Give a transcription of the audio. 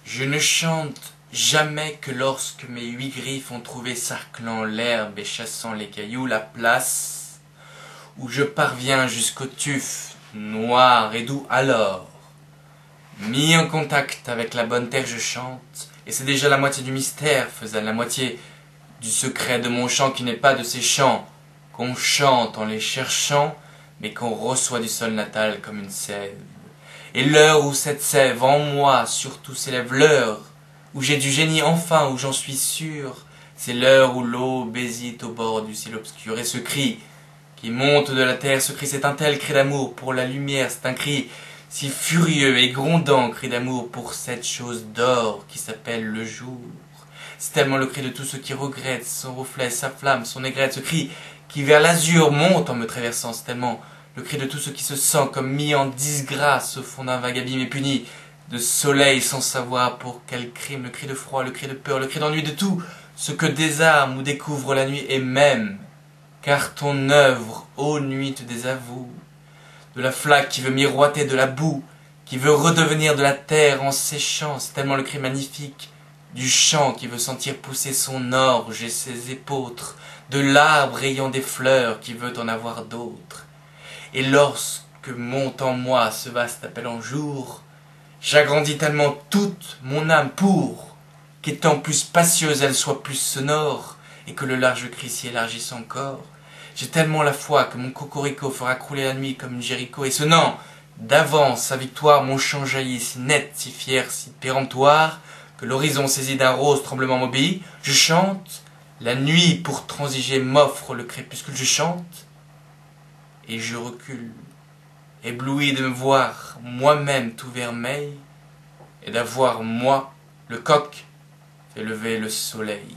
Je ne chante jamais que lorsque mes 8 griffes ont trouvé, sarclant l'herbe et chassant les cailloux, la place où je parviens jusqu'au tuf, noir et doux. Alors, mis en contact avec la bonne terre, je chante, et c'est déjà la moitié du mystère, faisant la moitié du secret de mon chant, qui n'est pas de ces chants qu'on chante en les cherchant, mais qu'on reçoit du sol natal comme une sève. Et l'heure où cette sève en moi surtout s'élève, l'heure où j'ai du génie enfin, où j'en suis sûr, c'est l'heure où l'aube hésite au bord du ciel obscur. Et ce cri qui monte de la terre, ce cri, c'est un tel cri d'amour pour la lumière, c'est un cri si furieux et grondant, cri d'amour pour cette chose d'or qui s'appelle le jour. C'est tellement le cri de tout ce qui regrette son reflet, sa flamme, son aigrette, ce cri qui vers l'azur monte en me traversant, c'est tellement le cri de tout ce qui se sent comme mis en disgrâce au fond d'un vague abîme et puni de soleil sans savoir pour quel crime, le cri de froid, le cri de peur, le cri d'ennui, de tout ce que désarme ou découvre la nuit, et même, car ton œuvre, ô nuit, te désavoue, de la flaque qui veut miroiter de la boue, qui veut redevenir de la terre en séchant, c'est tellement le cri magnifique du chant qui veut sentir pousser son orge et ses épautres, de l'arbre ayant des fleurs qui veut en avoir d'autres. Et lorsque monte en moi ce vaste appel en jour, j'agrandis tellement toute mon âme pour qu'étant plus spacieuse elle soit plus sonore, et que le large cri s'y élargisse encore. J'ai tellement la foi que mon cocorico fera crouler la nuit comme une Jéricho, et sonnant d'avance sa victoire, mon chant jaillit si net, si fier, si péremptoire, que l'horizon saisi d'un rose tremblement m'obéit. Je chante, la nuit pour transiger m'offre le crépuscule, je chante, et je recule, ébloui de me voir moi-même tout vermeil, et d'avoir, moi, le coq, fait lever le soleil.